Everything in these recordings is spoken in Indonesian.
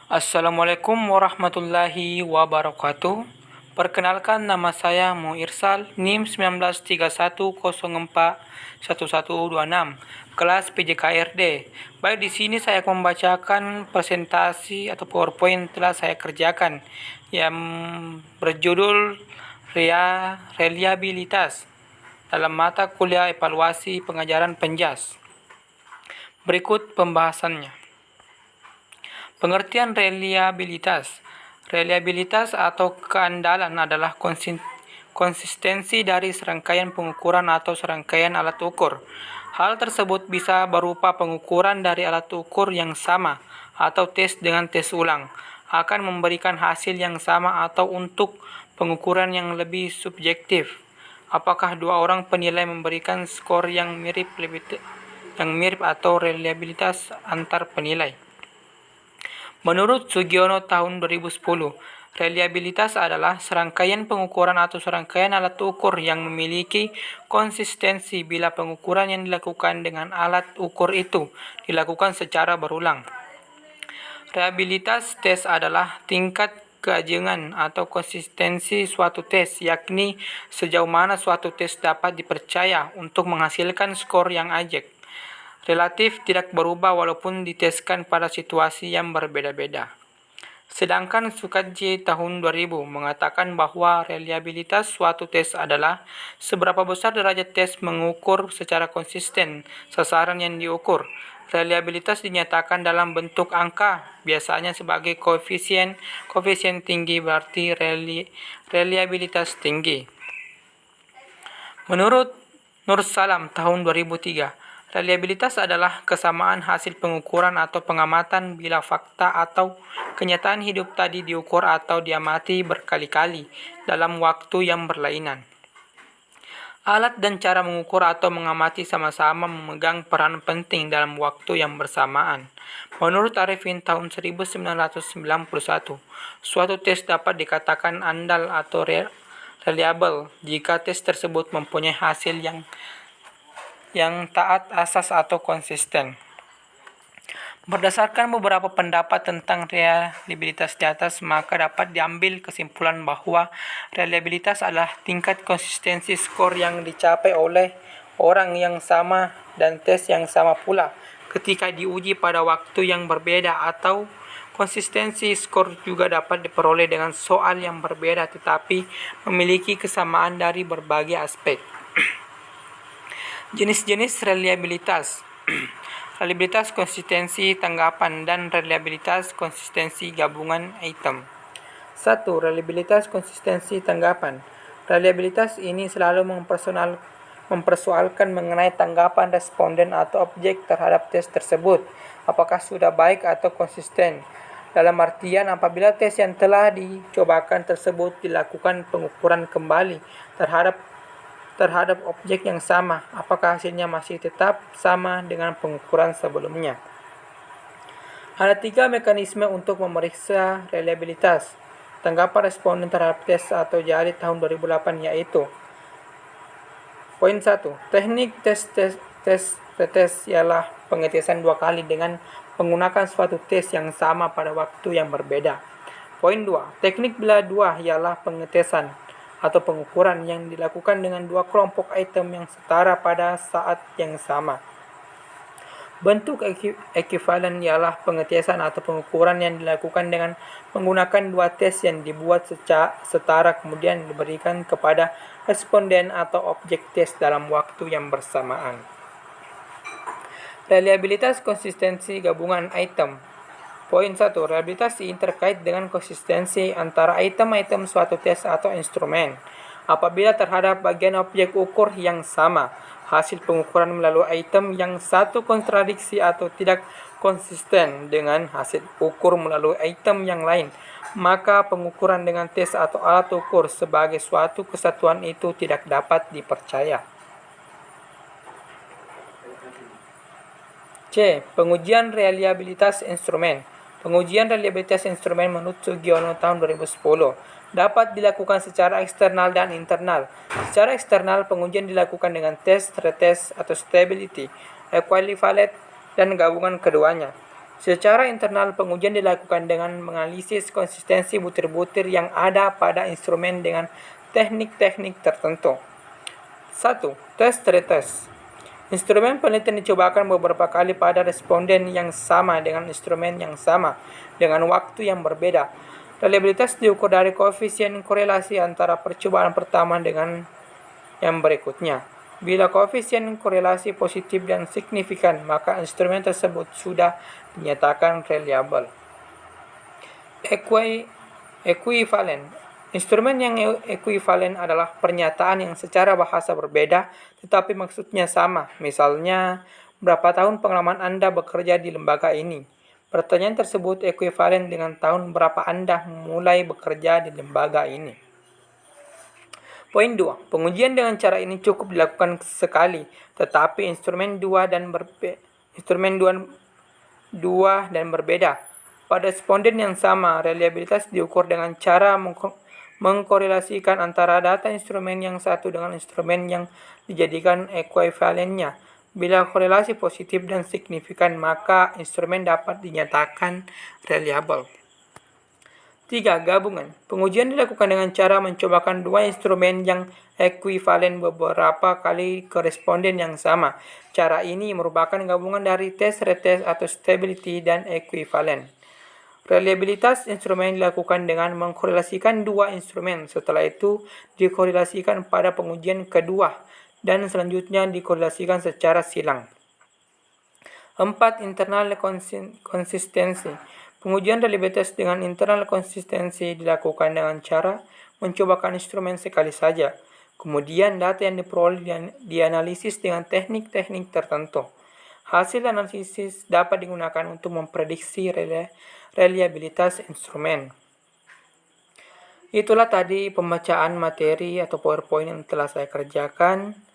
Assalamualaikum warahmatullahi wabarakatuh. Perkenalkan, nama saya Muirsal, NIM 1931041126, kelas PJKRD. Baik, di sini saya akan membacakan presentasi atau PowerPoint telah saya kerjakan yang berjudul Reliabilitas dalam mata kuliah evaluasi pengajaran Penjas. Berikut pembahasannya. Pengertian reliabilitas. Reliabilitas atau keandalan adalah konsistensi dari serangkaian pengukuran atau serangkaian alat ukur. Hal tersebut bisa berupa pengukuran dari alat ukur yang sama atau tes dengan tes ulang akan memberikan hasil yang sama atau untuk pengukuran yang lebih subjektif. Apakah dua orang penilai memberikan skor yang mirip atau reliabilitas antar penilai? Menurut Sugiono tahun 2010, reliabilitas adalah serangkaian pengukuran atau serangkaian alat ukur yang memiliki konsistensi bila pengukuran yang dilakukan dengan alat ukur itu dilakukan secara berulang. Reliabilitas tes adalah tingkat keajengan atau konsistensi suatu tes, yakni sejauh mana suatu tes dapat dipercaya untuk menghasilkan skor yang ajek. Relatif tidak berubah walaupun diteskan pada situasi yang berbeda-beda. Sedangkan Sukadji tahun 2000 mengatakan bahwa reliabilitas suatu tes adalah seberapa besar derajat tes mengukur secara konsisten sasaran yang diukur. Reliabilitas dinyatakan dalam bentuk angka, biasanya sebagai koefisien. Koefisien tinggi berarti reliabilitas tinggi. Menurut Nur Salam tahun 2003, reliabilitas adalah kesamaan hasil pengukuran atau pengamatan bila fakta atau kenyataan hidup tadi diukur atau diamati berkali-kali dalam waktu yang berlainan. Alat dan cara mengukur atau mengamati sama-sama memegang peran penting dalam waktu yang bersamaan. Menurut Arifin tahun 1991, suatu tes dapat dikatakan andal atau reliable jika tes tersebut mempunyai hasil yang taat asas atau konsisten. Berdasarkan beberapa pendapat tentang reliabilitas di atas, maka dapat diambil kesimpulan bahwa reliabilitas adalah tingkat konsistensi skor yang dicapai oleh orang yang sama dan tes yang sama pula ketika diuji pada waktu yang berbeda, atau konsistensi skor juga dapat diperoleh dengan soal yang berbeda tetapi memiliki kesamaan dari berbagai aspek. Jenis-jenis reliabilitas. Reliabilitas konsistensi tanggapan dan reliabilitas konsistensi gabungan item. 1. Reliabilitas konsistensi tanggapan. Reliabilitas ini selalu mempersoalkan mengenai tanggapan responden atau objek terhadap tes tersebut, apakah sudah baik atau konsisten. Dalam artian, apabila tes yang telah dicobakan tersebut dilakukan pengukuran kembali terhadap objek yang sama, apakah hasilnya masih tetap sama dengan pengukuran sebelumnya. Ada 3 mekanisme untuk memeriksa reliabilitas tanggapan responden terhadap tes atau JALI tahun 2008, yaitu: Poin 1. Teknik tes ialah pengetesan 2 kali dengan menggunakan suatu tes yang sama pada waktu yang berbeda. Poin 2. Teknik bila 2 ialah pengetesan atau pengukuran yang dilakukan dengan 2 kelompok item yang setara pada saat yang sama. Bentuk ekuivalen ialah pengetesan atau pengukuran yang dilakukan dengan menggunakan 2 tes yang dibuat setara kemudian diberikan kepada responden atau objek tes dalam waktu yang bersamaan. Reliabilitas konsistensi gabungan item. Poin 1. Reliabilitas ini terkait dengan konsistensi antara item-item suatu tes atau instrumen. Apabila terhadap bagian objek ukur yang sama, hasil pengukuran melalui item yang satu kontradiksi atau tidak konsisten dengan hasil ukur melalui item yang lain, maka pengukuran dengan tes atau alat ukur sebagai suatu kesatuan itu tidak dapat dipercaya. C. Pengujian reliabilitas instrumen. Pengujian reliabilitas instrumen menurut Sugiono tahun 2010 dapat dilakukan secara eksternal dan internal. Secara eksternal, pengujian dilakukan dengan tes, retest, atau stability, equivalent, dan gabungan keduanya. Secara internal, pengujian dilakukan dengan menganalisis konsistensi butir-butir yang ada pada instrumen dengan teknik-teknik tertentu. 1. Test retest. Instrumen penelitian dicobakan beberapa kali pada responden yang sama dengan instrumen yang sama dengan waktu yang berbeda. Reliabilitas diukur dari koefisien korelasi antara percobaan pertama dengan yang berikutnya. Bila koefisien korelasi positif dan signifikan, maka instrumen tersebut sudah dinyatakan reliable. Equivalent. Instrumen yang ekuivalen adalah pernyataan yang secara bahasa berbeda tetapi maksudnya sama. Misalnya, berapa tahun pengalaman Anda bekerja di lembaga ini? Pertanyaan tersebut ekuivalen dengan tahun berapa Anda mulai bekerja di lembaga ini. Poin 2. Pengujian dengan cara ini cukup dilakukan sekali, tetapi instrumen dua dan berbeda. Pada responden yang sama, reliabilitas diukur dengan cara mengkorelasikan antara data instrumen yang satu dengan instrumen yang dijadikan ekuivalennya. Bila korelasi positif dan signifikan, maka instrumen dapat dinyatakan reliable. 3. Gabungan. Pengujian dilakukan dengan cara mencobakan dua instrumen yang ekuivalen beberapa kali ke responden yang sama. Cara ini merupakan gabungan dari tes retest atau stability dan ekuivalen. Reliabilitas instrumen dilakukan dengan mengkorelasikan dua instrumen. Setelah itu dikorelasikan pada pengujian kedua dan selanjutnya dikorelasikan secara silang. 4. Internal konsistensi. Pengujian reliabilitas dengan internal konsistensi dilakukan dengan cara mencobakan instrumen sekali saja. Kemudian data yang diperoleh dianalisis dengan teknik-teknik tertentu. Hasil analisis dapat digunakan untuk memprediksi reliabilitas instrumen. Itulah tadi pembacaan materi atau PowerPoint yang telah saya kerjakan.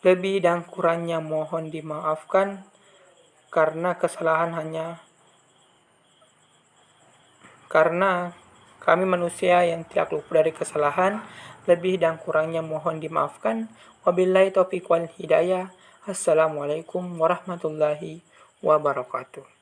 Lebih dan kurangnya mohon dimaafkan karena kami manusia yang tidak luput dari kesalahan. Lebih dan kurangnya mohon dimaafkan. Wabillahi taufiq wal hidayah. Assalamualaikum warahmatullahi wabarakatuh.